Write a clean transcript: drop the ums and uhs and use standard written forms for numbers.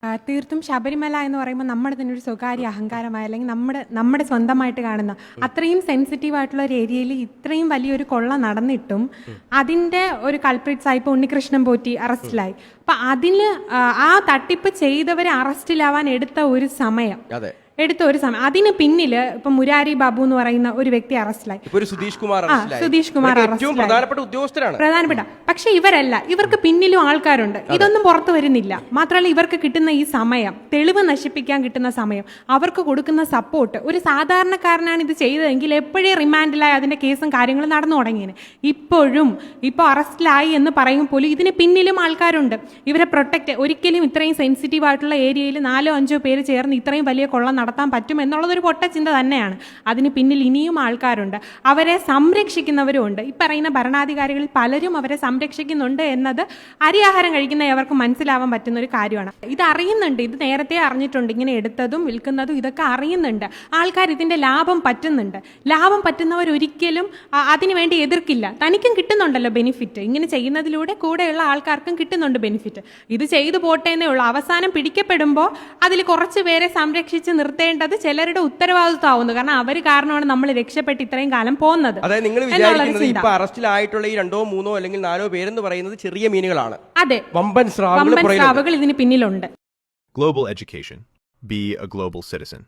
തീർത്തും ശബരിമല എന്ന് പറയുമ്പോൾ നമ്മുടെ തന്നെ ഒരു സ്വകാര്യ അഹങ്കാരമായ അല്ലെങ്കിൽ നമ്മുടെ സ്വന്തമായിട്ട് കാണുന്ന അത്രയും സെൻസിറ്റീവ് ആയിട്ടുള്ള ഒരു ഏരിയയിൽ ഇത്രയും വലിയൊരു കൊള്ള നടന്നിട്ടും അതിൻ്റെ ഒരു കൾപ്രിറ്റ്സ് ആയി ഇപ്പോൾ ഉണ്ണികൃഷ്ണൻ പോറ്റി അറസ്റ്റിലായി. അപ്പം അതിന് ആ തട്ടിപ്പ് ചെയ്തവരെ അറസ്റ്റിലാവാൻ എടുത്ത ഒരു സമയം അതിന് പിന്നിൽ ഇപ്പൊ മുരാരി ബാബു എന്ന് പറയുന്ന ഒരു വ്യക്തി അറസ്റ്റിലായി. സുധീഷ് കുമാർ പ്രധാനപ്പെട്ട. പക്ഷെ ഇവർക്ക് പിന്നിലും ആൾക്കാരുണ്ട്. ഇതൊന്നും പുറത്തു വരുന്നില്ല. മാത്രമല്ല ഇവർക്ക് കിട്ടുന്ന ഈ സമയം, തെളിവ് നശിപ്പിക്കാൻ കിട്ടുന്ന സമയം, അവർക്ക് കൊടുക്കുന്ന സപ്പോർട്ട്, ഒരു സാധാരണക്കാരനാണ് ഇത് ചെയ്തതെങ്കിൽ എപ്പോഴേ റിമാൻഡിലായി അതിന്റെ കേസും കാര്യങ്ങളും നടന്നു തുടങ്ങിയേനെ. ഇപ്പോൾ അറസ്റ്റിലായി എന്ന് പറയുമ്പോൾ ഇതിന് പിന്നിലും ആൾക്കാരുണ്ട്. ഇവരെ പ്രൊട്ടക്ട്, ഒരിക്കലും ഇത്രയും സെൻസിറ്റീവ് ആയിട്ടുള്ള ഏരിയയിൽ 4-5 പേര് ചേർന്ന് ഇത്രയും വലിയ കൊള്ള നടത്താൻ പറ്റും എന്നുള്ളതൊരു പൊട്ട ചിന്ത തന്നെയാണ്. അതിന് പിന്നിൽ ഇനിയും ആൾക്കാരുണ്ട്, അവരെ സംരക്ഷിക്കുന്നവരും ഉണ്ട്. ഈ പറയുന്ന ഭരണാധികാരികളിൽ പലരും അവരെ സംരക്ഷിക്കുന്നുണ്ട് എന്നത് അരിയാഹാരം കഴിക്കുന്ന അവർക്ക് മനസ്സിലാവാൻ പറ്റുന്ന ഒരു കാര്യമാണ്. ഇത് അറിയുന്നുണ്ട്, ഇത് നേരത്തെ അറിഞ്ഞിട്ടുണ്ട്. ഇങ്ങനെ എടുത്തതും വിൽക്കുന്നതും ഇതൊക്കെ അറിയുന്നുണ്ട്. ആൾക്കാർ ഇതിന്റെ ലാഭം പറ്റുന്നവർ ഒരിക്കലും അതിനുവേണ്ടി എതിർക്കില്ല. തനിക്കും കിട്ടുന്നുണ്ടല്ലോ ബെനിഫിറ്റ്, ഇങ്ങനെ ചെയ്യുന്നതിലൂടെ കൂടെയുള്ള ആൾക്കാർക്കും കിട്ടുന്നുണ്ട് ബെനിഫിറ്റ്. ഇത് ചെയ്തു പോട്ടേ എന്നേ ഉള്ളൂ. അവസാനം പിടിക്കപ്പെടുമ്പോൾ അതിൽ കുറച്ച് പേരെ സംരക്ഷിച്ച് നിർത്തേണ്ടത് ചിലരുടെ ഉത്തരവാദിത്വമാവുന്നു. കാരണം അവർ കാരണമാണ് നമ്മൾ രക്ഷപ്പെട്ട് ഇത്രയും കാലം പോകുന്നത്. അതായത് നിങ്ങൾ വിചാരിക്കുന്നത് ഇപ്പൊ അറസ്റ്റിലായിട്ടുള്ള ഈ 2-3 അല്ലെങ്കിൽ 4 പേരെന്ന് പറയുന്നത് ചെറിയ മീനുകളാണ്. അതെ, വമ്പൻ സ്രാവുകൾ ഇതിന് പിന്നിലുണ്ട്. Global education. Be a global citizen.